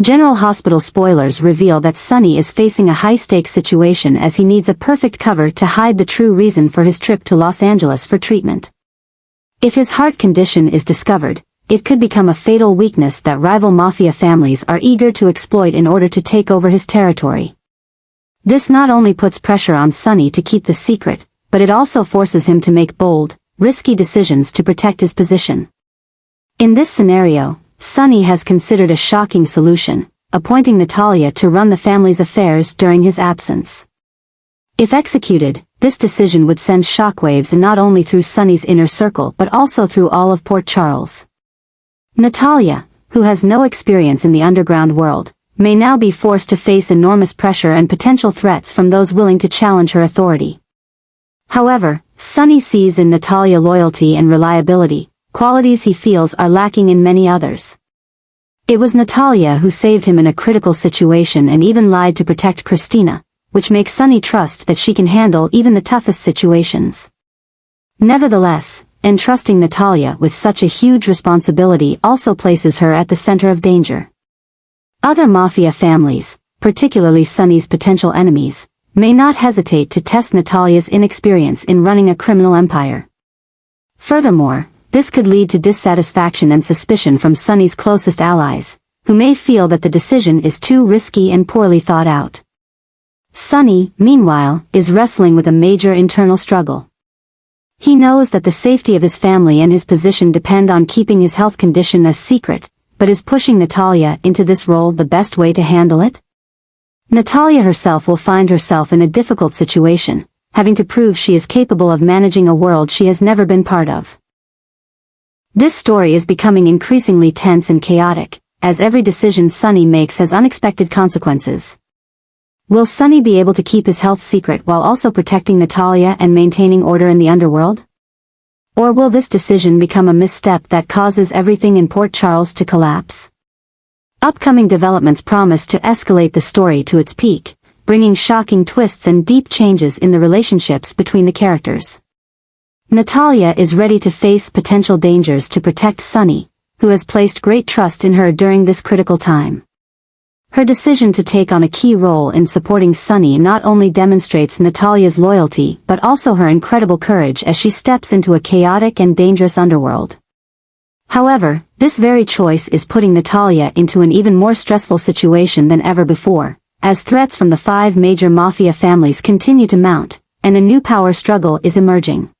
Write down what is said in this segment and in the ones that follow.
General Hospital spoilers reveal that Sonny is facing a high-stakes situation as he needs a perfect cover to hide the true reason for his trip to Los Angeles for treatment. If his heart condition is discovered, it could become a fatal weakness that rival mafia families are eager to exploit in order to take over his territory. This not only puts pressure on Sonny to keep the secret, but it also forces him to make bold, risky decisions to protect his position. In this scenario, Sonny has considered a shocking solution, appointing Natalia to run the family's affairs during his absence. If executed, this decision would send shockwaves not only through Sonny's inner circle but also through all of Port Charles. Natalia, who has no experience in the underground world, may now be forced to face enormous pressure and potential threats from those willing to challenge her authority. However, Sonny sees in Natalia loyalty and reliability, qualities he feels are lacking in many others. It was Natalia who saved him in a critical situation and even lied to protect Christina, which makes Sonny trust that she can handle even the toughest situations. Nevertheless, entrusting Natalia with such a huge responsibility also places her at the center of danger. Other mafia families, particularly Sonny's potential enemies, may not hesitate to test Natalia's inexperience in running a criminal empire. Furthermore, this could lead to dissatisfaction and suspicion from Sonny's closest allies, who may feel that the decision is too risky and poorly thought out. Sonny, meanwhile, is wrestling with a major internal struggle. He knows that the safety of his family and his position depend on keeping his health condition a secret, but is pushing Natalia into this role the best way to handle it? Natalia herself will find herself in a difficult situation, having to prove she is capable of managing a world she has never been part of. This story is becoming increasingly tense and chaotic, as every decision Sonny makes has unexpected consequences. Will Sonny be able to keep his health secret while also protecting Natalia and maintaining order in the underworld? Or will this decision become a misstep that causes everything in Port Charles to collapse? Upcoming developments promise to escalate the story to its peak, bringing shocking twists and deep changes in the relationships between the characters. Natalia is ready to face potential dangers to protect Sonny, who has placed great trust in her during this critical time. Her decision to take on a key role in supporting Sonny not only demonstrates Natalia's loyalty but also her incredible courage as she steps into a chaotic and dangerous underworld. However, this very choice is putting Natalia into an even more stressful situation than ever before, as threats from the 5 major mafia families continue to mount, and a new power struggle is emerging.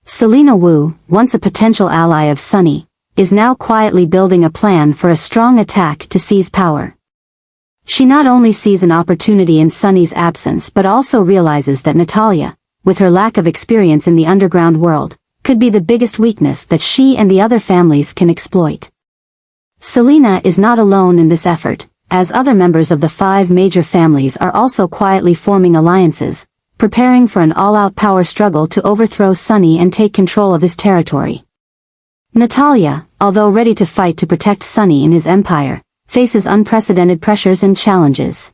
Selena Wu, once a potential ally of Sonny, is now quietly building a plan for a strong attack to seize power. She not only sees an opportunity in Sonny's absence but also realizes that Natalia, with her lack of experience in the underground world, could be the biggest weakness that she and the other families can exploit. Selena is not alone in this effort, as other members of the 5 major families are also quietly forming alliances, preparing for an all-out power struggle to overthrow Sonny and take control of his territory. Natalia, although ready to fight to protect Sonny in his empire, faces unprecedented pressures and challenges.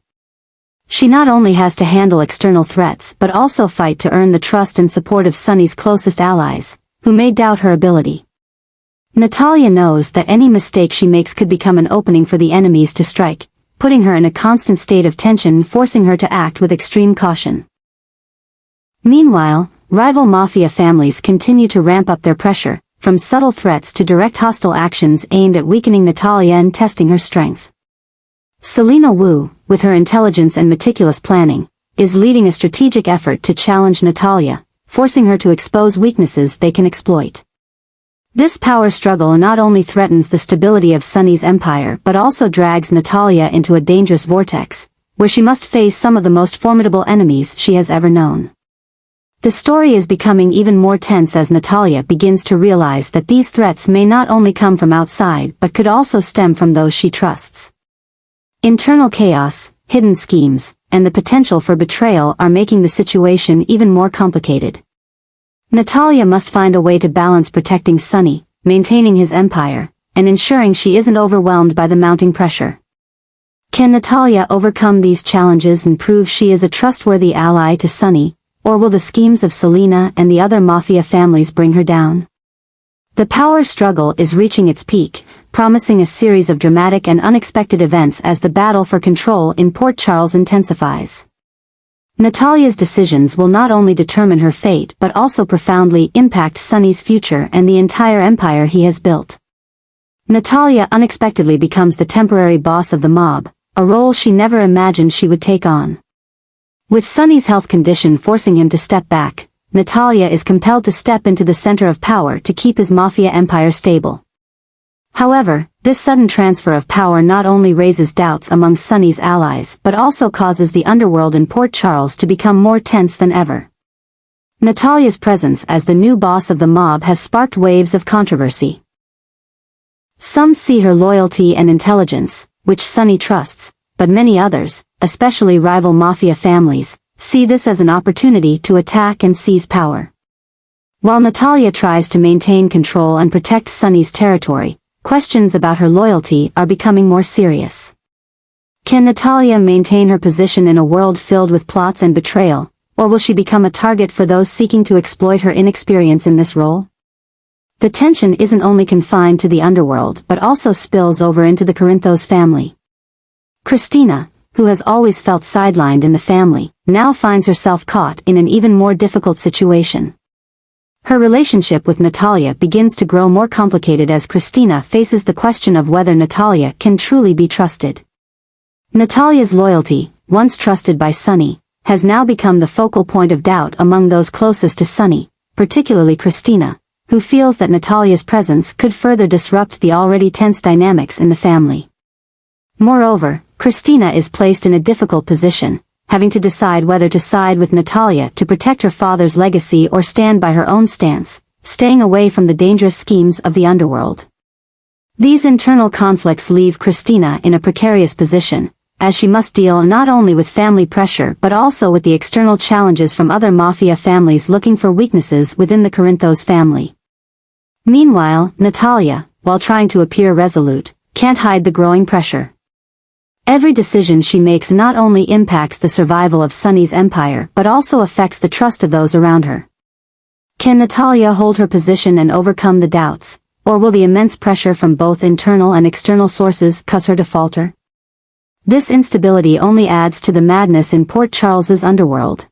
She not only has to handle external threats but also fight to earn the trust and support of Sonny's closest allies, who may doubt her ability. Natalia knows that any mistake she makes could become an opening for the enemies to strike, putting her in a constant state of tension and forcing her to act with extreme caution. Meanwhile, rival mafia families continue to ramp up their pressure, from subtle threats to direct hostile actions aimed at weakening Natalia and testing her strength. Selena Wu, with her intelligence and meticulous planning, is leading a strategic effort to challenge Natalia, forcing her to expose weaknesses they can exploit. This power struggle not only threatens the stability of Sonny's empire but also drags Natalia into a dangerous vortex, where she must face some of the most formidable enemies she has ever known. The story is becoming even more tense as Natalia begins to realize that these threats may not only come from outside but could also stem from those she trusts. Internal chaos, hidden schemes, and the potential for betrayal are making the situation even more complicated. Natalia must find a way to balance protecting Sonny, maintaining his empire, and ensuring she isn't overwhelmed by the mounting pressure. Can Natalia overcome these challenges and prove she is a trustworthy ally to Sonny, or will the schemes of Selena and the other mafia families bring her down? The power struggle is reaching its peak, promising a series of dramatic and unexpected events as the battle for control in Port Charles intensifies. Natalia's decisions will not only determine her fate but also profoundly impact Sonny's future and the entire empire he has built. Natalia unexpectedly becomes the temporary boss of the mob, a role she never imagined she would take on. With Sonny's health condition forcing him to step back, Natalia is compelled to step into the center of power to keep his mafia empire stable. However, this sudden transfer of power not only raises doubts among Sonny's allies but also causes the underworld in Port Charles to become more tense than ever. Natalia's presence as the new boss of the mob has sparked waves of controversy. Some see her loyalty and intelligence, which Sonny trusts, but many others, especially rival mafia families, see this as an opportunity to attack and seize power. While Natalia tries to maintain control and protect Sonny's territory, questions about her loyalty are becoming more serious. Can Natalia maintain her position in a world filled with plots and betrayal, or will she become a target for those seeking to exploit her inexperience in this role? The tension isn't only confined to the underworld but also spills over into the Corinthos family. Christina, who has always felt sidelined in the family, now finds herself caught in an even more difficult situation. Her relationship with Natalia begins to grow more complicated as Christina faces the question of whether Natalia can truly be trusted. Natalia's loyalty, once trusted by Sonny, has now become the focal point of doubt among those closest to Sonny, particularly Christina, who feels that Natalia's presence could further disrupt the already tense dynamics in the family. Moreover, Christina is placed in a difficult position, having to decide whether to side with Natalia to protect her father's legacy or stand by her own stance, staying away from the dangerous schemes of the underworld. These internal conflicts leave Christina in a precarious position, as she must deal not only with family pressure but also with the external challenges from other mafia families looking for weaknesses within the Corinthos family. Meanwhile, Natalia, while trying to appear resolute, can't hide the growing pressure. Every decision she makes not only impacts the survival of Sonny's empire but also affects the trust of those around her. Can Natalia hold her position and overcome the doubts, or will the immense pressure from both internal and external sources cause her to falter? This instability only adds to the madness in Port Charles's underworld.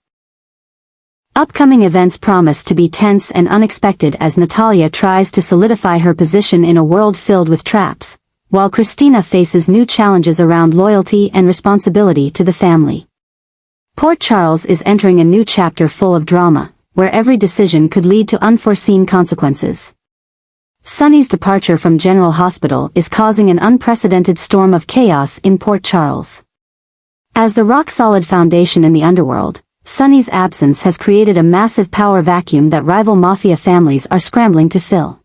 Upcoming events promise to be tense and unexpected as Natalia tries to solidify her position in a world filled with traps, while Christina faces new challenges around loyalty and responsibility to the family. Port Charles is entering a new chapter full of drama, where every decision could lead to unforeseen consequences. Sonny's departure from General Hospital is causing an unprecedented storm of chaos in Port Charles. As the rock-solid foundation in the underworld, Sonny's absence has created a massive power vacuum that rival mafia families are scrambling to fill.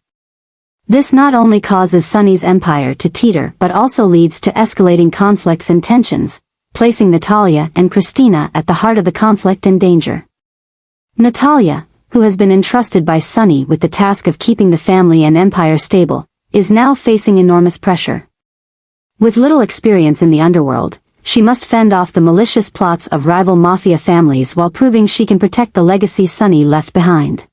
This not only causes Sonny's empire to teeter but also leads to escalating conflicts and tensions, placing Natalia and Christina at the heart of the conflict and danger. Natalia, who has been entrusted by Sonny with the task of keeping the family and empire stable, is now facing enormous pressure. With little experience in the underworld, she must fend off the malicious plots of rival mafia families while proving she can protect the legacy Sonny left behind.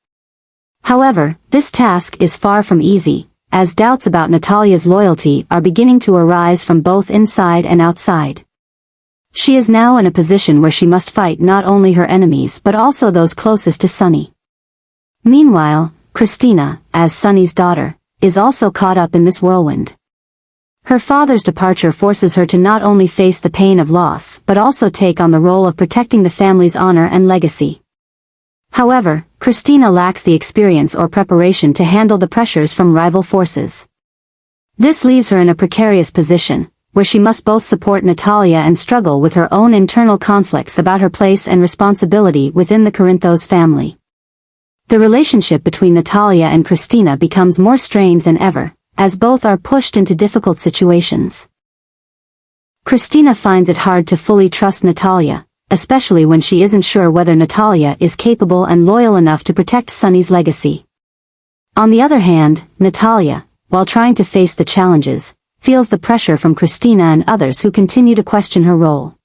However, this task is far from easy, as doubts about Natalia's loyalty are beginning to arise from both inside and outside. She is now in a position where she must fight not only her enemies but also those closest to Sonny. Meanwhile, Christina, as Sonny's daughter, is also caught up in this whirlwind. Her father's departure forces her to not only face the pain of loss but also take on the role of protecting the family's honor and legacy. However, Christina lacks the experience or preparation to handle the pressures from rival forces. This leaves her in a precarious position, where she must both support Natalia and struggle with her own internal conflicts about her place and responsibility within the Corinthos family. The relationship between Natalia and Christina becomes more strained than ever, as both are pushed into difficult situations. Christina finds it hard to fully trust Natalia, especially when she isn't sure whether Natalia is capable and loyal enough to protect Sonny's legacy. On the other hand, Natalia, while trying to face the challenges, feels the pressure from Christina and others who continue to question her role.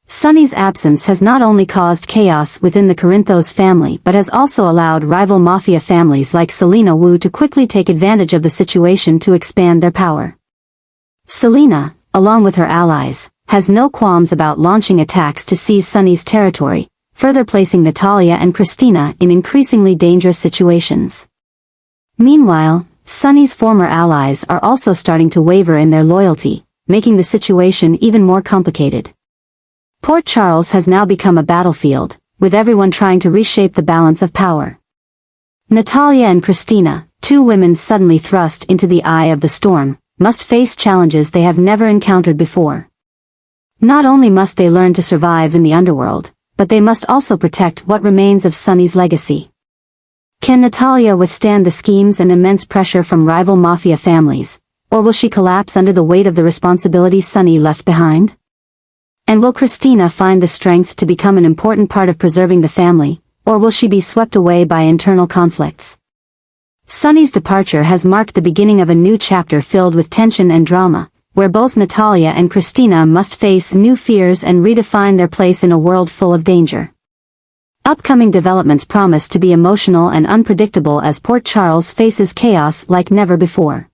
Sonny's absence has not only caused chaos within the Corinthos family but has also allowed rival mafia families like Selena Wu to quickly take advantage of the situation to expand their power. Selena, along with her allies, has no qualms about launching attacks to seize Sonny's territory, further placing Natalia and Christina in increasingly dangerous situations. Meanwhile, Sonny's former allies are also starting to waver in their loyalty, making the situation even more complicated. Port Charles has now become a battlefield, with everyone trying to reshape the balance of power. Natalia and Christina, two women suddenly thrust into the eye of the storm, must face challenges they have never encountered before. Not only must they learn to survive in the underworld, but they must also protect what remains of Sonny's legacy. Can Natalia withstand the schemes and immense pressure from rival mafia families, or will she collapse under the weight of the responsibility Sonny left behind? And will Christina find the strength to become an important part of preserving the family, or will she be swept away by internal conflicts? Sonny's departure has marked the beginning of a new chapter filled with tension and drama, where both Natalia and Christina must face new fears and redefine their place in a world full of danger. Upcoming developments promise to be emotional and unpredictable as Port Charles faces chaos like never before.